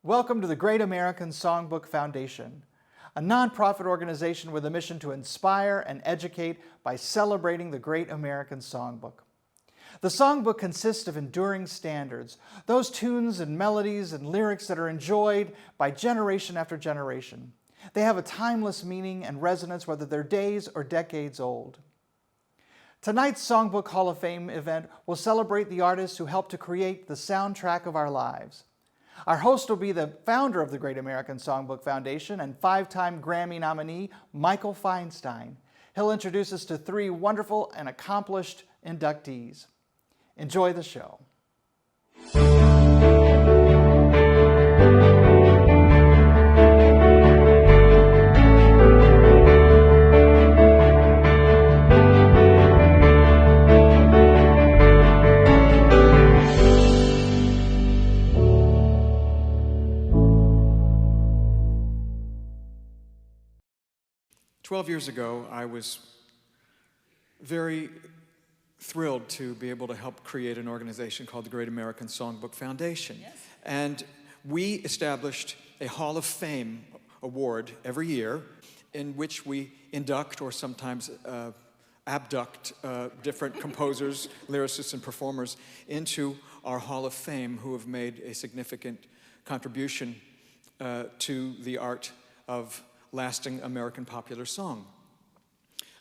Welcome to the Great American Songbook Foundation, a nonprofit organization with a mission to inspire and educate by celebrating the Great American Songbook. The songbook consists of enduring standards, those tunes and melodies and lyrics that are enjoyed by generation after generation. They have a timeless meaning and resonance whether they're days or decades old. Tonight's Songbook Hall of Fame event will celebrate the artists who helped to create the soundtrack of our lives. Our host will be the founder of the Great American Songbook Foundation and five-time Grammy nominee, Michael Feinstein. He'll introduce us to three wonderful and accomplished inductees. Enjoy the show. 12 years ago, I was very thrilled to be able to help create an organization called the Great American Songbook Foundation. Yes. And we established a Hall of Fame award every year in which we induct or sometimes abduct different composers, lyricists, and performers into our Hall of Fame who have made a significant contribution to the art of lasting American popular song.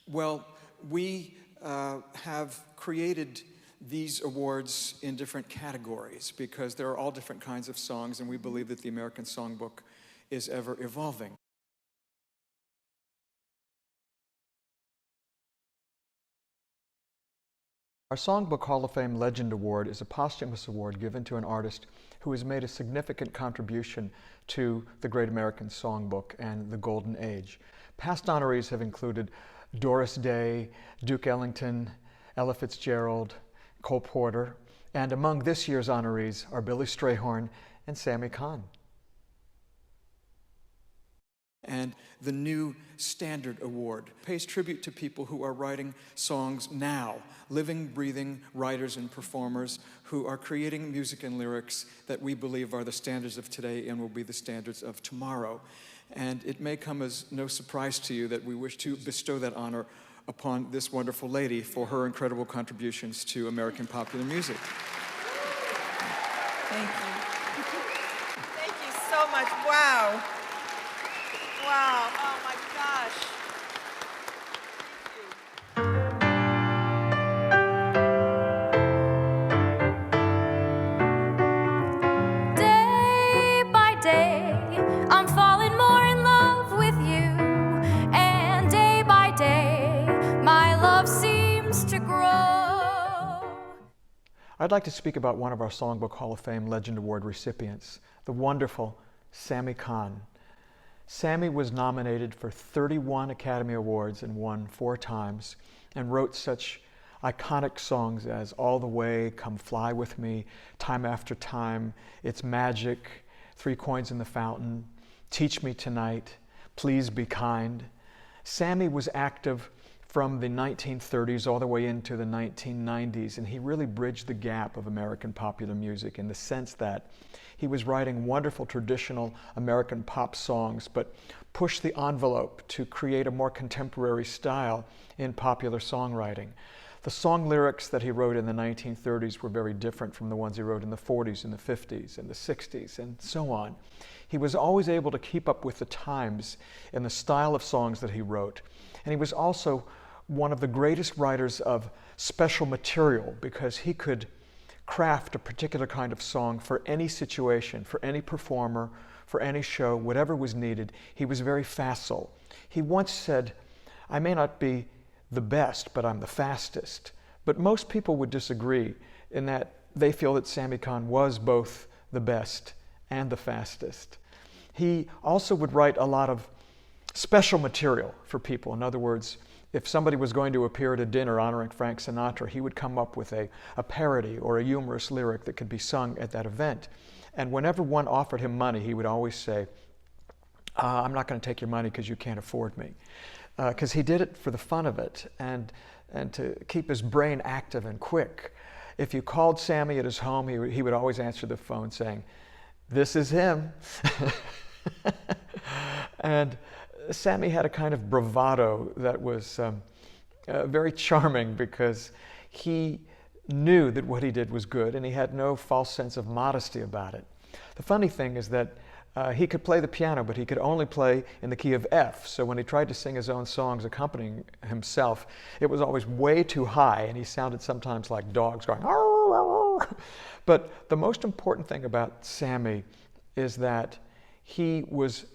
Well, we have created these awards in different categories because there are all different kinds of songs, and we believe that the American Songbook is ever evolving. Our Songbook Hall of Fame Legend Award is a posthumous award given to an artist who has made a significant contribution to the Great American Songbook and the Golden Age. Past honorees have included Doris Day, Duke Ellington, Ella Fitzgerald, Cole Porter, and among this year's honorees are Billy Strayhorn and Sammy Cahn. And the new Standard Award pays tribute to people who are writing songs now, living, breathing writers and performers who are creating music and lyrics that we believe are the standards of today and will be the standards of tomorrow. And it may come as no surprise to you that we wish to bestow that honor upon this wonderful lady for her incredible contributions to American popular music. Thank you. Thank you so much. Wow. Wow. Oh my gosh. Day by day, I'm falling more in love with you. And day by day, my love seems to grow. I'd like to speak about one of our Songbook Hall of Fame Legend Award recipients, the wonderful Sammy Cahn. Sammy was nominated for 31 Academy Awards and won 4 times, and wrote such iconic songs as All the Way, Come Fly With Me, Time After Time, It's Magic, 3 Coins in the Fountain, Teach Me Tonight, Please Be Kind. Sammy was active from the 1930s all the way into the 1990s, and he really bridged the gap of American popular music in the sense that he was writing wonderful traditional American pop songs, but pushed the envelope to create a more contemporary style in popular songwriting. The song lyrics that he wrote in the 1930s were very different from the ones he wrote in the 40s and the 50s and the 60s and so on. He was always able to keep up with the times in the style of songs that he wrote. And he was also one of the greatest writers of special material because he could craft a particular kind of song for any situation, for any performer, for any show, whatever was needed. He was very facile. He once said, "I may not be the best, but I'm the fastest." But most people would disagree in that they feel that Sammy Cahn was both the best and the fastest. He also would write a lot of special material for people. In other words, if somebody was going to appear at a dinner honoring Frank Sinatra, he would come up with a parody or a humorous lyric that could be sung at that event. And whenever one offered him money, he would always say, "I'm not going to take your money because you can't afford me." Because he did it for the fun of it and to keep his brain active and quick. If you called Sammy at his home, he would always answer the phone saying, this is him. And Sammy had a kind of bravado that was very charming, because he knew that what he did was good, and he had no false sense of modesty about it. The funny thing is that he could play the piano, but he could only play in the key of F. So when he tried to sing his own songs accompanying himself, it was always way too high, and he sounded sometimes like dogs going, "Arr, arr." But the most important thing about Sammy is that he was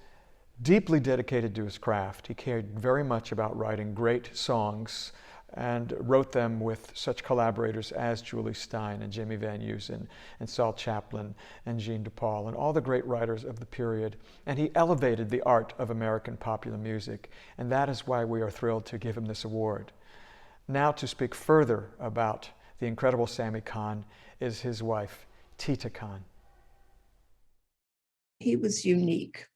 deeply dedicated to his craft. He cared very much about writing great songs, and wrote them with such collaborators as Julie Stein and Jimmy Van Heusen and Saul Chaplin and Jean de Paul and all the great writers of the period. And he elevated the art of American popular music, and that is why we are thrilled to give him this award. Now, to speak further about the incredible Sammy Cahn is his wife, Tita Cahn. He was unique.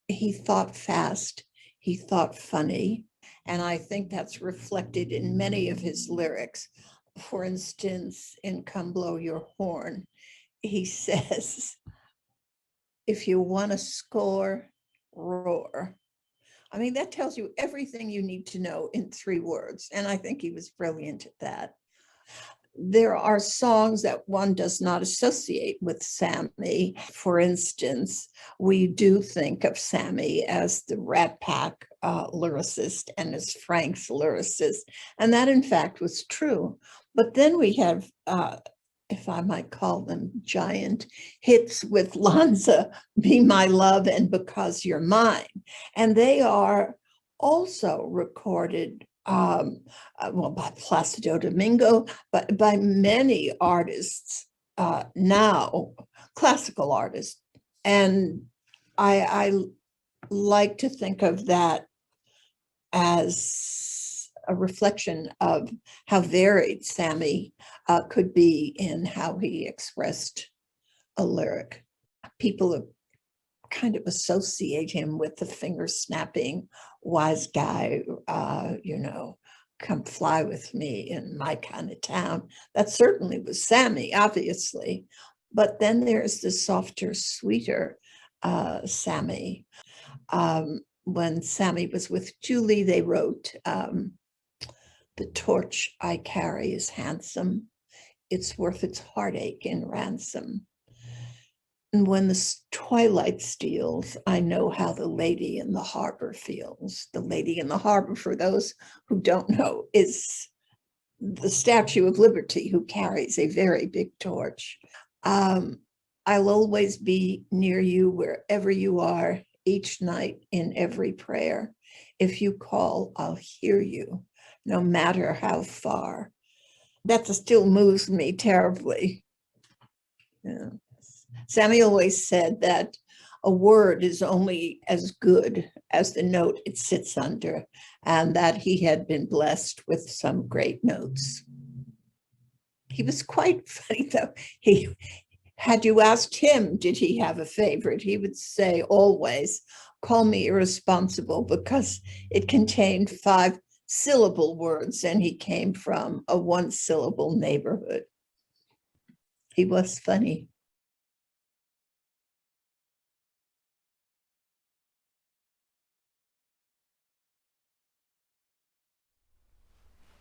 He thought fast, he thought funny, and I think that's reflected in many of his lyrics. For instance, in Come Blow Your Horn, he says, if you want to score, roar. I mean, that tells you everything you need to know in 3 words, and I think he was brilliant at that. There are songs that one does not associate with Sammy. For instance, we do think of Sammy as the Rat Pack lyricist and as Frank's lyricist, and that in fact was true. But then we have, if I might call them, giant hits with Lanza, Be My Love and Because You're Mine, and they are also recorded by Placido Domingo, but by many artists now, classical artists. And I like to think of that as a reflection of how varied Sammy could be in how he expressed a lyric. People kind of associate him with the finger snapping wise guy, come fly with me in my kind of town. That certainly was Sammy, obviously. But then there's the softer, sweeter Sammy. When Sammy was with Julie, they wrote, the torch I carry is handsome. It's worth its heartache in ransom. And when the twilight steals, I know how the lady in the harbor feels. The lady in the harbor, for those who don't know, is the Statue of Liberty, who carries a very big torch. I'll always be near you wherever you are, each night in every prayer. If you call, I'll hear you, no matter how far. That still moves me terribly. Yeah. Sammy always said that a word is only as good as the note it sits under, and that he had been blessed with some great notes. He was quite funny, though. Had you asked him, did he have a favorite, he would say always, call me irresponsible, because it contained 5-syllable words, and he came from a 1-syllable neighborhood. He was funny.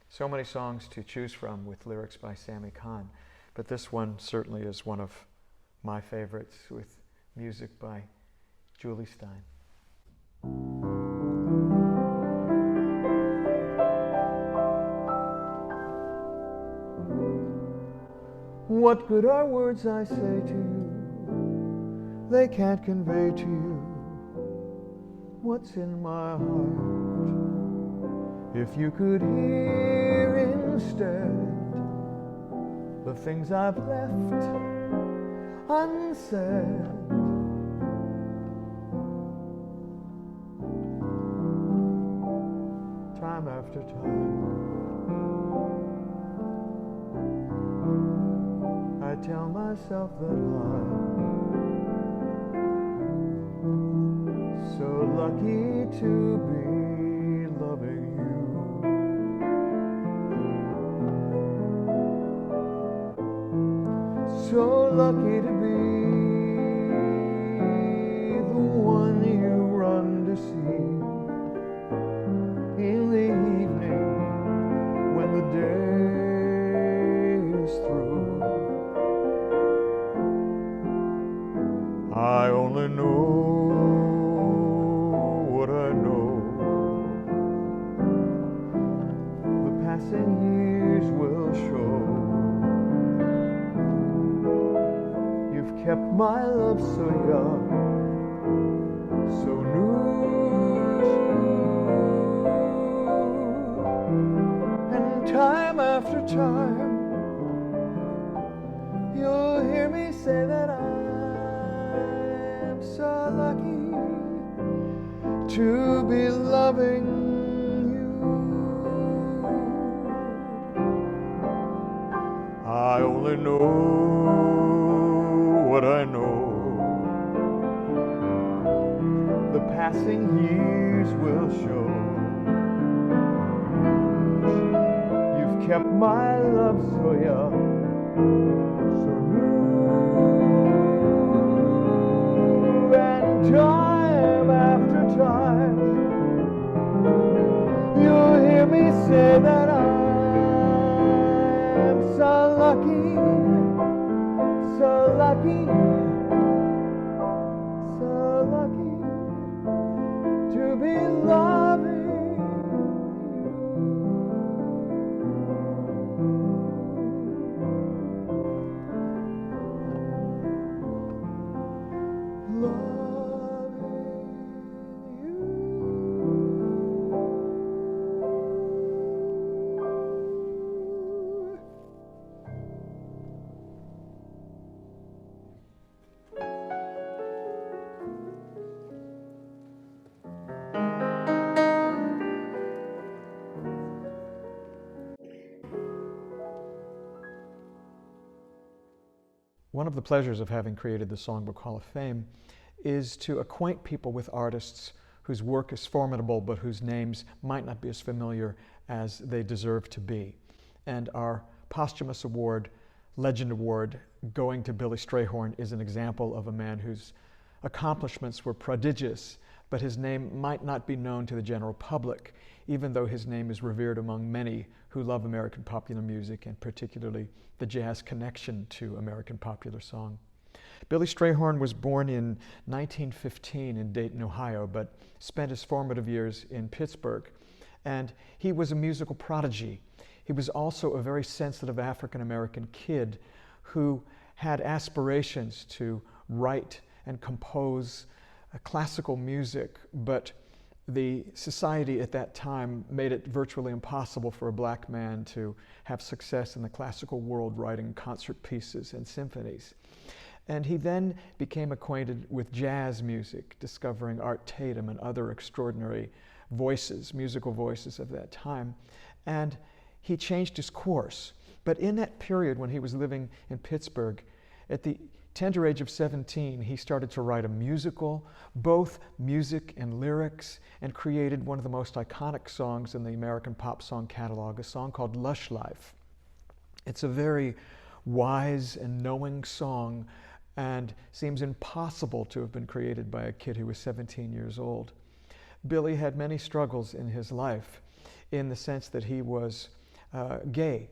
So many songs to choose from with lyrics by Sammy Cahn, but this one certainly is one of my favorites, with music by Julie Stein. What good are words I say to you? They can't convey to you what's in my heart. If you could hear instead the things I've left unsaid, time after time, I tell myself that I'm so lucky to be loving you. So lucky to be I only know what I know. The passing years will show. You've kept my love so young, so new. And time after time, you'll hear me say that I'm so lucky to be loving you. I only know what I know. The passing years will show. You've kept my love so young, so new. And time after time, you'll hear me say that I'm so lucky, so lucky, so lucky to be loving you. Loving you. One of the pleasures of having created the Songbook Hall of Fame is to acquaint people with artists whose work is formidable but whose names might not be as familiar as they deserve to be. And our posthumous award, Legend Award, going to Billy Strayhorn is an example of a man whose accomplishments were prodigious, but his name might not be known to the general public, even though his name is revered among many who love American popular music, and particularly the jazz connection to American popular song. Billy Strayhorn was born in 1915 in Dayton, Ohio, but spent his formative years in Pittsburgh. And he was a musical prodigy. He was also a very sensitive African-American kid who had aspirations to write and compose classical music, but the society at that time made it virtually impossible for a black man to have success in the classical world writing concert pieces and symphonies. And he then became acquainted with jazz music, discovering Art Tatum and other extraordinary voices, musical voices of that time. And he changed his course. But in that period when he was living in Pittsburgh, at the tender age of 17, he started to write a musical, both music and lyrics, and created one of the most iconic songs in the American pop song catalog, a song called Lush Life. It's a very wise and knowing song and seems impossible to have been created by a kid who was 17 years old. Billy had many struggles in his life in the sense that he was gay,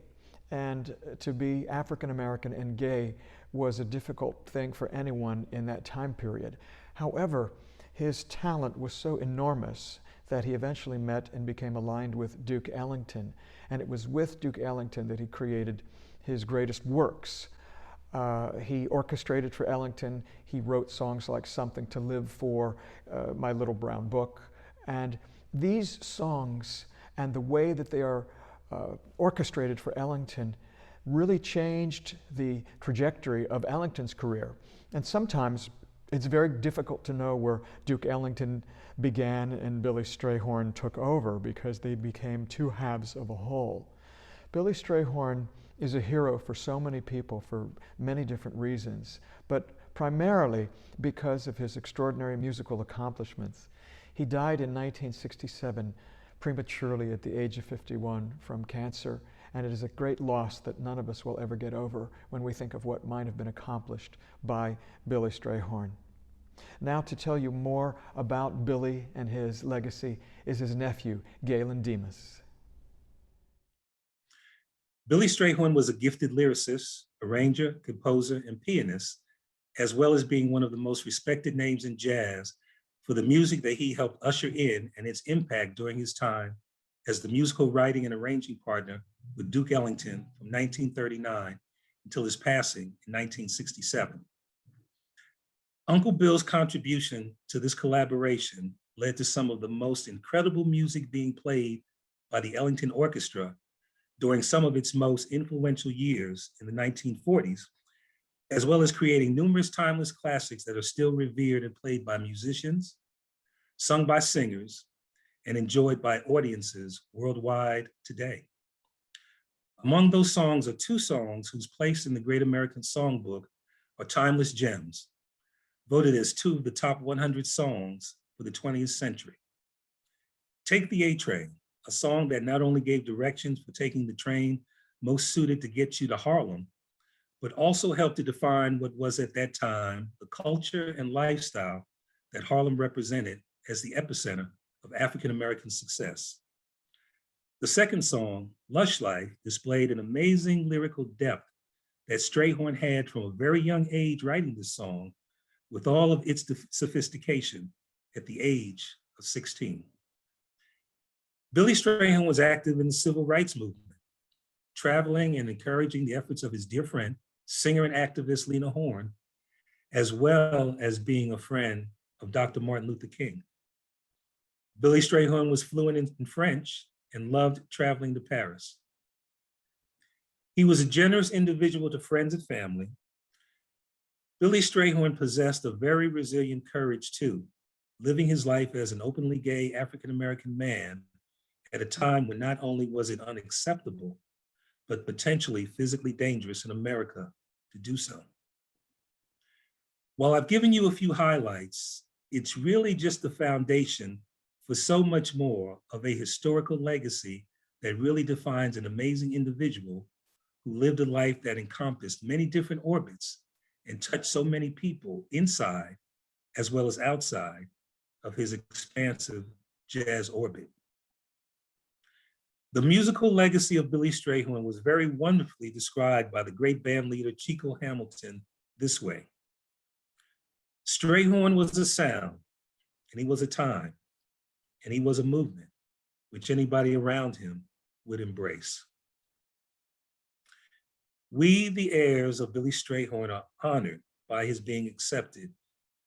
and to be African American and gay was a difficult thing for anyone in that time period. However, his talent was so enormous that he eventually met and became aligned with Duke Ellington, and it was with Duke Ellington that he created his greatest works. He orchestrated for Ellington. He wrote songs like Something to Live For, My Little Brown Book, and these songs and the way that they are orchestrated for Ellington really changed the trajectory of Ellington's career. And sometimes it's very difficult to know where Duke Ellington began and Billy Strayhorn took over, because they became two halves of a whole. Billy Strayhorn is a hero for so many people for many different reasons, but primarily because of his extraordinary musical accomplishments. He died in 1967 prematurely at the age of 51 from cancer, and it is a great loss that none of us will ever get over when we think of what might have been accomplished by Billy Strayhorn. Now, to tell you more about Billy and his legacy is his nephew, Galen Demas. Billy Strayhorn was a gifted lyricist, arranger, composer, and pianist as well as being one of the most respected names in jazz for the music that he helped usher in and its impact during his time as the musical writing and arranging partner with Duke Ellington from 1939 until his passing in 1967. Uncle Bill's contribution to this collaboration led to some of the most incredible music being played by the Ellington Orchestra during some of its most influential years in the 1940s, as well as creating numerous timeless classics that are still revered and played by musicians, sung by singers, and enjoyed by audiences worldwide today. Among those songs are two songs whose place in the Great American Songbook are timeless gems, voted as two of the top 100 songs for the 20th century. Take the A Train, a song that not only gave directions for taking the train most suited to get you to Harlem, but also helped to define what was at that time the culture and lifestyle that Harlem represented as the epicenter of African-American success. The second song, Lush Life, displayed an amazing lyrical depth that Strayhorn had from a very young age writing this song with all of its sophistication at the age of 16. Billy Strayhorn was active in the civil rights movement, traveling and encouraging the efforts of his dear friend, singer and activist Lena Horne, as well as being a friend of Dr. Martin Luther King. Billy Strayhorn was fluent in French and loved traveling to Paris. He was a generous individual to friends and family. Billy Strayhorn possessed a very resilient courage too, living his life as an openly gay African-American man at a time when not only was it unacceptable, but potentially physically dangerous in America to do so. While I've given you a few highlights, it's really just the foundation for so much more of a historical legacy that really defines an amazing individual who lived a life that encompassed many different orbits and touched so many people inside as well as outside of his expansive jazz orbit. The musical legacy of Billy Strayhorn was very wonderfully described by the great band leader Chico Hamilton this way. Strayhorn was a sound, and he was a time, and he was a movement which anybody around him would embrace. We, the heirs of Billy Strayhorn, are honored by his being accepted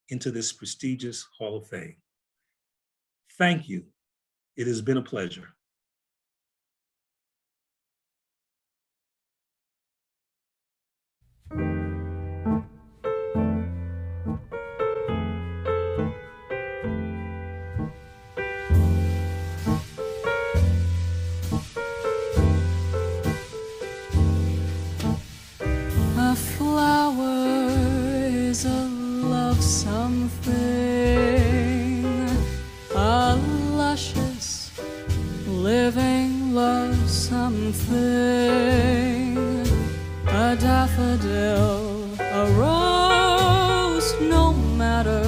into this prestigious Hall of Fame. Thank you. It has been a pleasure. A flower is a lovesome thing, a luscious, living, lovesome thing, a daffodil, a rose, no matter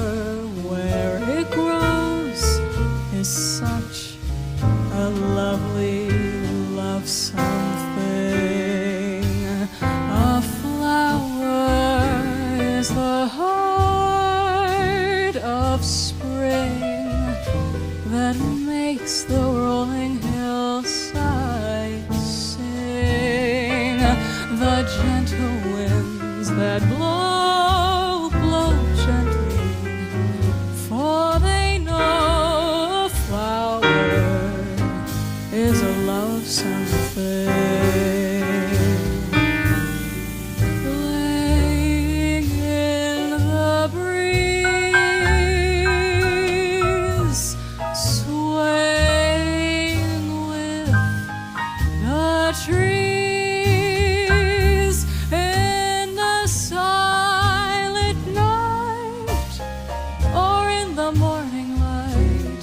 where it grows, is such a lovely, lovesome thing. A flower is the heart of spring that makes the rolling hillside sing. The gentle winds that blow, blow gently, for they know a flower is a lovesome thing. Playing in the breeze, swaying with the trees in the silent night or in the morning light,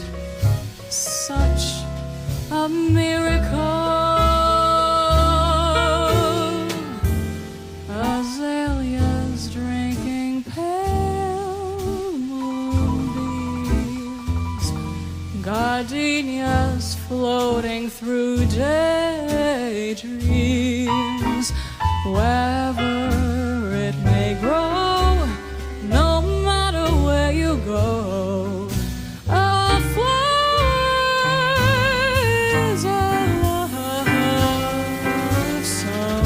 such a miracle. Azaleas drinking pale moonbeams, gardenias floating through daydreams. Wherever it may grow, you go. A flower is a love something.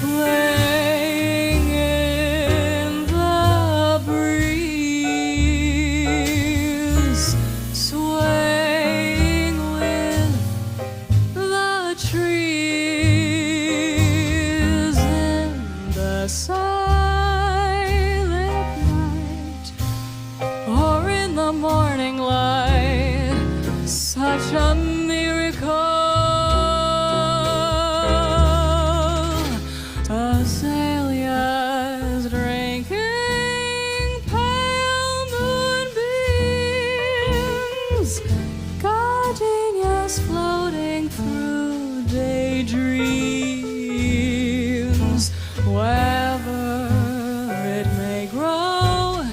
Playing in the breeze, swaying with the trees in the silent night, or in the morning light. Such a miracle. Azaleas drinking pale moonbeams, gardenias floating through daydreams. Wherever it may grow,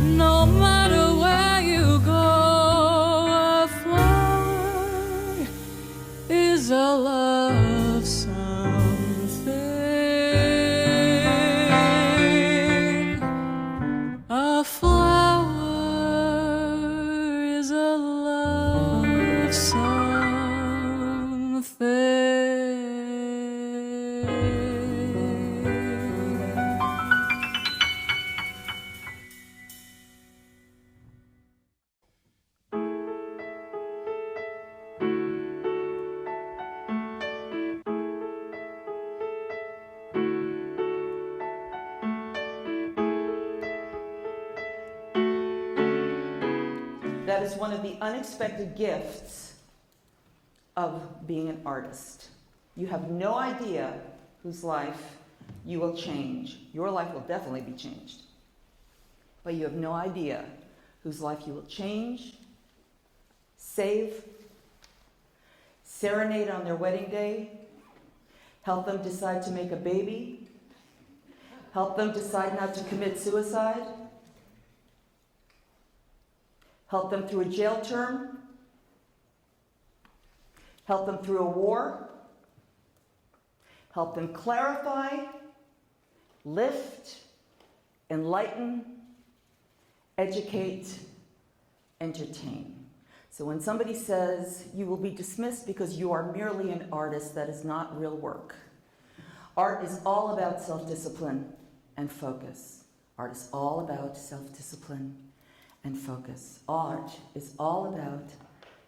no matter where you go, a flower is a love something. A flower is a love something. That is one of the unexpected gifts of being an artist. You have no idea whose life you will change. Your life will definitely be changed. But you have no idea whose life you will change, save, serenade on their wedding day, help them decide to make a baby, help them decide not to commit suicide, help them through a jail term, help them through a war, help them clarify, lift, enlighten, educate, entertain. So when somebody says you will be dismissed because you are merely an artist, that is not real work. Art is all about self-discipline and focus. Art is all about self-discipline and focus. Art is all about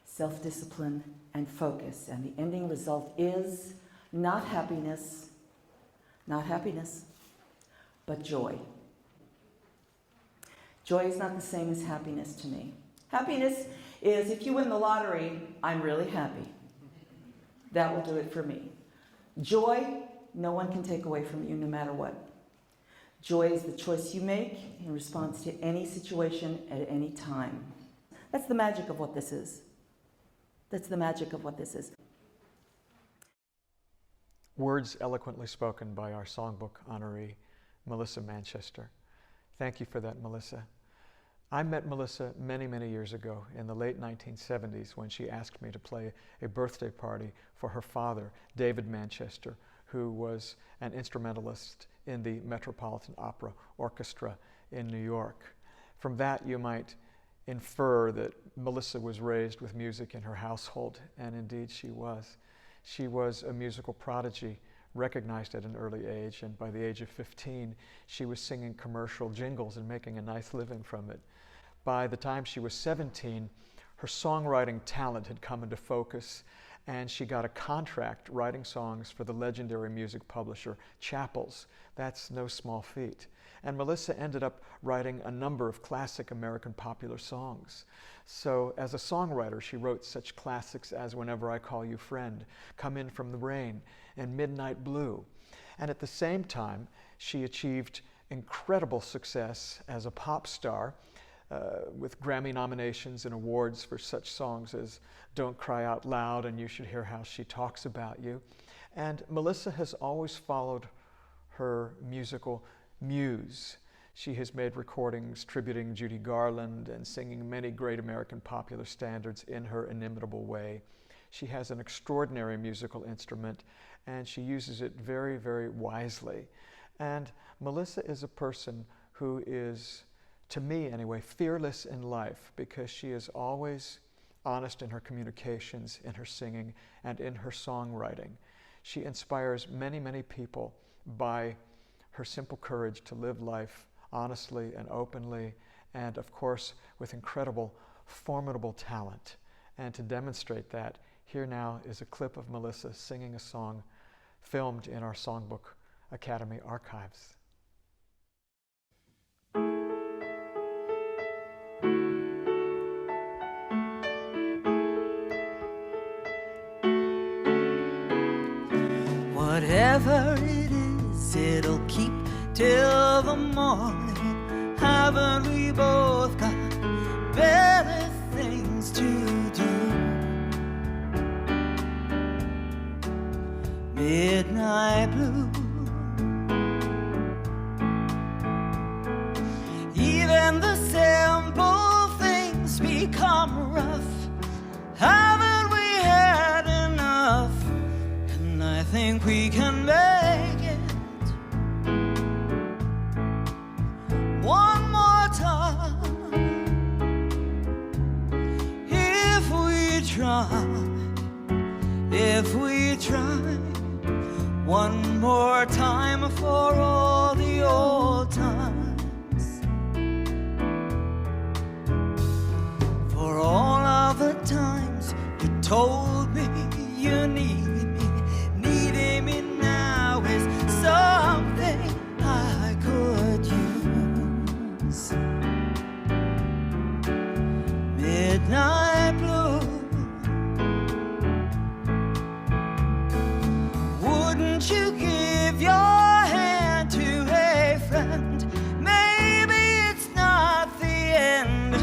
self-discipline and focus. And the ending result is not happiness, but joy. Joy is not the same as happiness to me. Happiness is if you win the lottery, I'm really happy. That will do it for me. Joy, no one can take away from you no matter what. Joy is the choice you make in response to any situation at any time. That's the magic of what this is. That's the magic of what this is. Words eloquently spoken by our Songbook honoree, Melissa Manchester. Thank you for that, Melissa. I met Melissa many, many years ago in the late 1970s when she asked me to play a birthday party for her father, David Manchester, who was an instrumentalist in the Metropolitan Opera Orchestra in New York. From that, you might infer that Melissa was raised with music in her household, and indeed she was. She was a musical prodigy, recognized at an early age, and by the age of 15, she was singing commercial jingles and making a nice living from it. By the time she was 17, her songwriting talent had come into focus, and she got a contract writing songs for the legendary music publisher Chappell's. That's no small feat. And Melissa ended up writing a number of classic American popular songs. So as a songwriter, she wrote such classics as Whenever I Call You Friend, Come In From the Rain, and Midnight Blue. And at the same time, she achieved incredible success as a pop star. with Grammy nominations and awards for such songs as Don't Cry Out Loud and You Should Hear How She Talks About You. And Melissa has always followed her musical muse. She has made recordings tributing Judy Garland and singing many great American popular standards in her inimitable way. She has an extraordinary musical instrument, and she uses it very, very wisely. And Melissa is a person who is, to me anyway, fearless in life, because she is always honest in her communications, in her singing, and in her songwriting. She inspires many, many people by her simple courage to live life honestly and openly, and of course with incredible, formidable talent. And to demonstrate that, here now is a clip of Melissa singing a song filmed in our Songbook Academy archives. Whatever it is, it'll keep till the morning. Haven't we both got better things to do? Midnight blue. Even the simple things become rough. Haven't we had enough? And I think we can make it one more time. If we try, if we try, one more time for all the old times, for all of the times you told me you need me. Needing me now is something I could use. Midnight blue. Wouldn't you give your hand to a friend? Maybe it's not the end,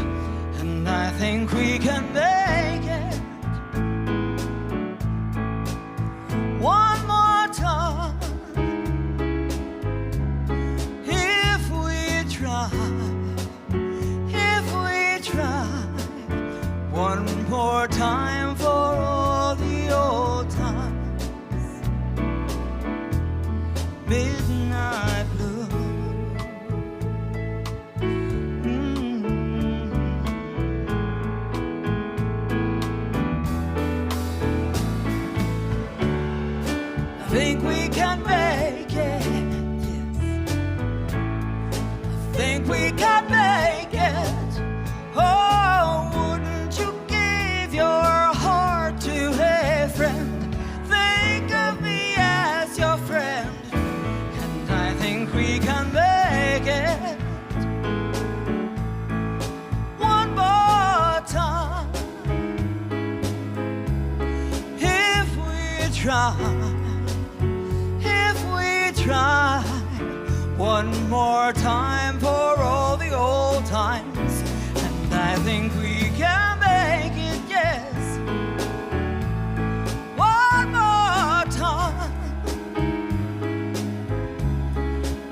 and I think we can make it one more time. If we try, one more time for all the old times. Midnight blue. I think we can make it, yes. I think we can make it. Oh, wouldn't you give your heart to a friend? Think of me as your friend, and I think we can make it one more time. If we try, one more time for all the old times, and I think we can make it, yes, one more time.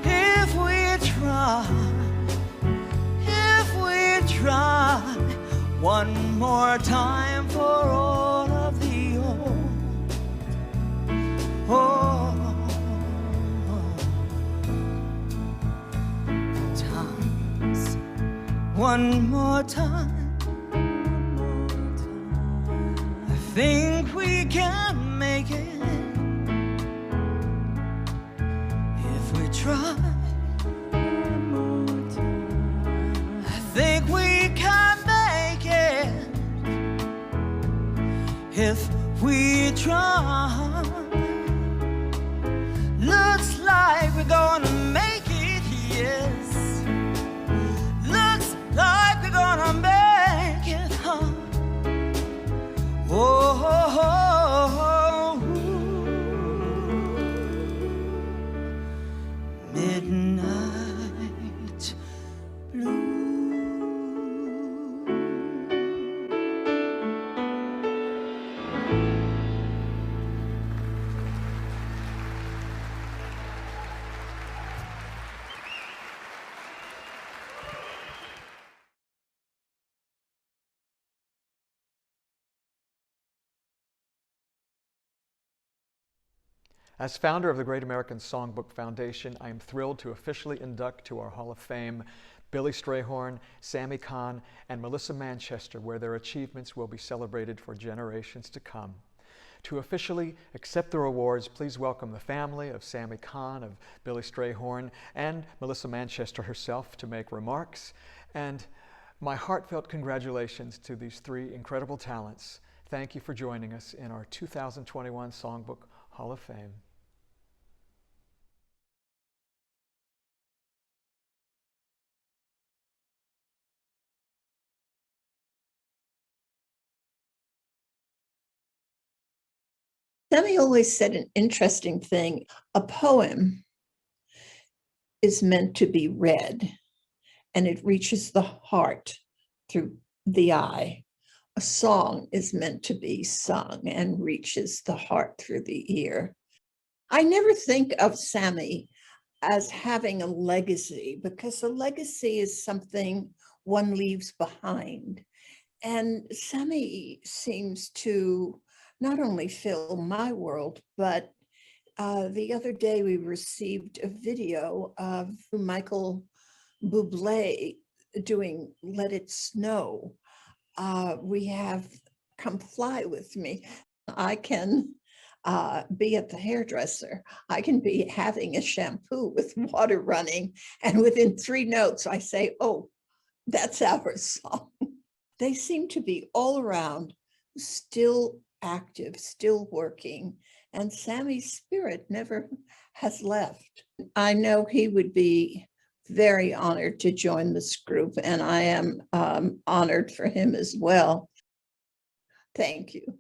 If we try, one more time for all of the old times. One more time. I think we can make it if we try. I think we can make it if we try. Looks like we're gonna make it, yes. Looks like we're gonna make it, huh? Oh, oh, oh, oh. Midnight blue. As founder of the Great American Songbook Foundation, I am thrilled to officially induct to our Hall of Fame Billy Strayhorn, Sammy Cahn, and Melissa Manchester, where their achievements will be celebrated for generations to come. To officially accept their awards, please welcome the family of Sammy Cahn, of Billy Strayhorn, and Melissa Manchester herself to make remarks. And my heartfelt congratulations to these three incredible talents. Thank you for joining us in our 2021 Songbook Hall of Fame. Sammy always said an interesting thing. A poem is meant to be read, and it reaches the heart through the eye. A song is meant to be sung and reaches the heart through the ear. I never think of Sammy as having a legacy, because a legacy is something one leaves behind. And Sammy seems to not only fill my world, but the other day we received a video of Michael Bublé doing Let It Snow. We have Come Fly With Me. I can be at the hairdresser. I can be having a shampoo with water running, and within 3 notes I say, oh, that's our song. They seem to be all around, still active, still working, and Sammy's spirit never has left. I know he would be very honored to join this group, and I am honored for him as well. Thank you.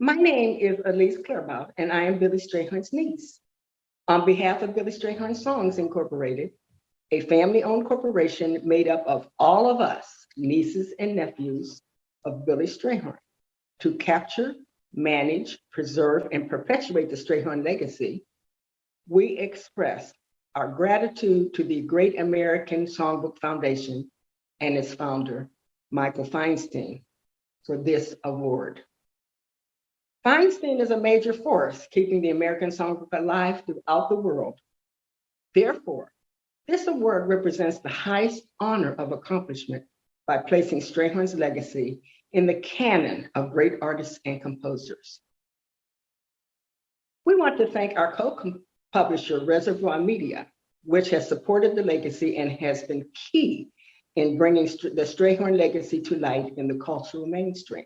My name is Elise Clerbaugh, and I am Billy Strayhorn's niece. On behalf of Billy Strayhorn Songs Incorporated, a family-owned corporation made up of all of us, nieces and nephews of Billy Strayhorn, to capture, manage, preserve, and perpetuate the Strayhorn legacy, we express our gratitude to the Great American Songbook Foundation and its founder, Michael Feinstein, for this award. Feinstein is a major force keeping the American Songbook alive throughout the world. Therefore, this award represents the highest honor of accomplishment by placing Strayhorn's legacy in the canon of great artists and composers. We want to thank our co-publisher, Reservoir Media, which has supported the legacy and has been key in bringing the Strayhorn legacy to light in the cultural mainstream.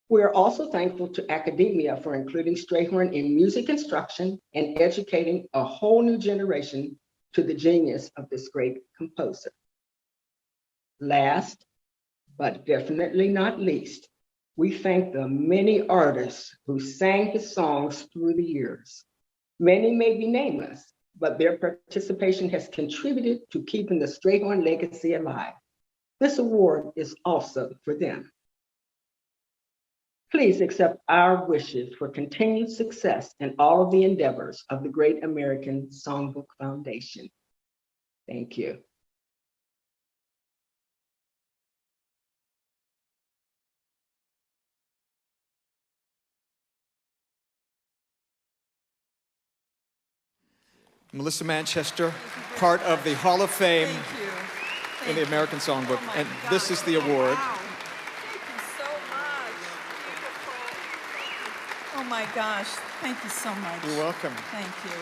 We are also thankful to academia for including Strayhorn in music instruction and educating a whole new generation to the genius of this great composer. Last, but definitely not least, we thank the many artists who sang his songs through the years. Many may be nameless, but their participation has contributed to keeping the Strayhorn legacy alive. This award is also for them. Please accept our wishes for continued success in all of the endeavors of the Great American Songbook Foundation. Thank you. Melissa Manchester, part of the Hall of Fame in the American Songbook, and this is the award. Wow. Thank you so much. Beautiful. Oh my gosh, thank you so much. You're welcome. Thank you.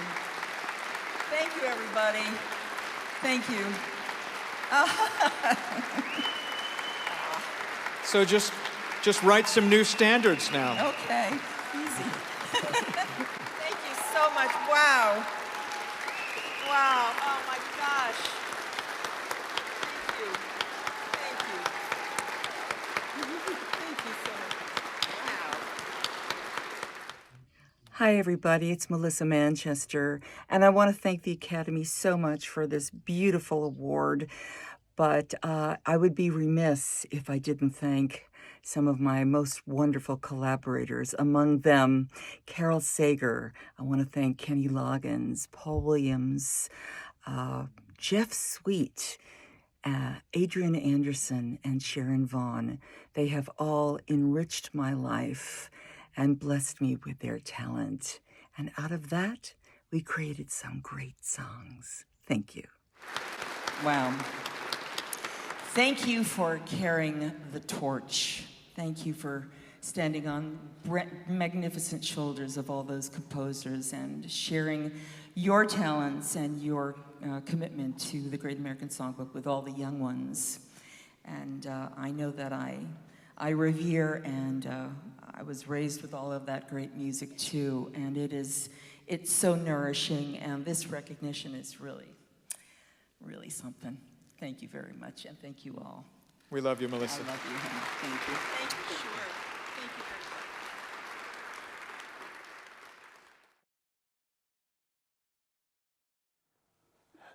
Thank you, everybody. Thank you. So just write some new standards now. Okay, easy. Thank you so much. Wow. Wow. Oh my gosh. Thank you. Thank you. Thank you so much. Wow. Hi, everybody. It's Melissa Manchester, and I want to thank the Academy so much for this beautiful award. But I would be remiss if I didn't thank some of my most wonderful collaborators, among them Carol Sager. I want to thank Kenny Loggins, Paul Williams, Jeff Sweet, Adrian Anderson, and Sharon Vaughn. They have all enriched my life and blessed me with their talent. And out of that, we created some great songs. Thank you. Wow. Thank you for carrying the torch. Thank you for standing on magnificent shoulders of all those composers and sharing your talents and your commitment to the Great American Songbook with all the young ones. And I know that I revere and I was raised with all of that great music too. And it's so nourishing, and this recognition is really, really something. Thank you very much, and thank you all. We love you, Melissa. I love you, honey. Thank you. Thank you. Sure. Thank you very much.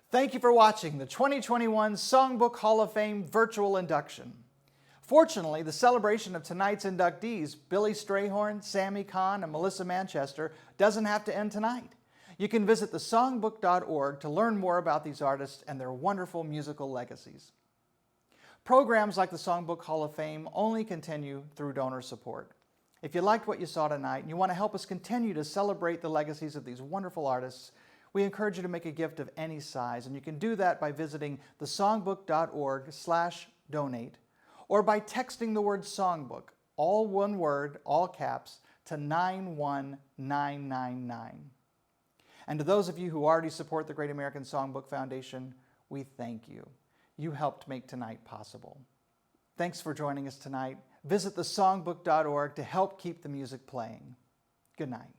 Thank you for watching the 2021 Songbook Hall of Fame virtual induction. Fortunately, the celebration of tonight's inductees, Billy Strayhorn, Sammy Cahn, and Melissa Manchester, doesn't have to end tonight. You can visit thesongbook.org to learn more about these artists and their wonderful musical legacies. Programs like the Songbook Hall of Fame only continue through donor support. If you liked what you saw tonight and you want to help us continue to celebrate the legacies of these wonderful artists, we encourage you to make a gift of any size, and you can do that by visiting thesongbook.org/donate or by texting the word Songbook, all one word, all caps, to 91999. And to those of you who already support the Great American Songbook Foundation, we thank you. You helped make tonight possible. Thanks for joining us tonight. Visit thesongbook.org to help keep the music playing. Good night.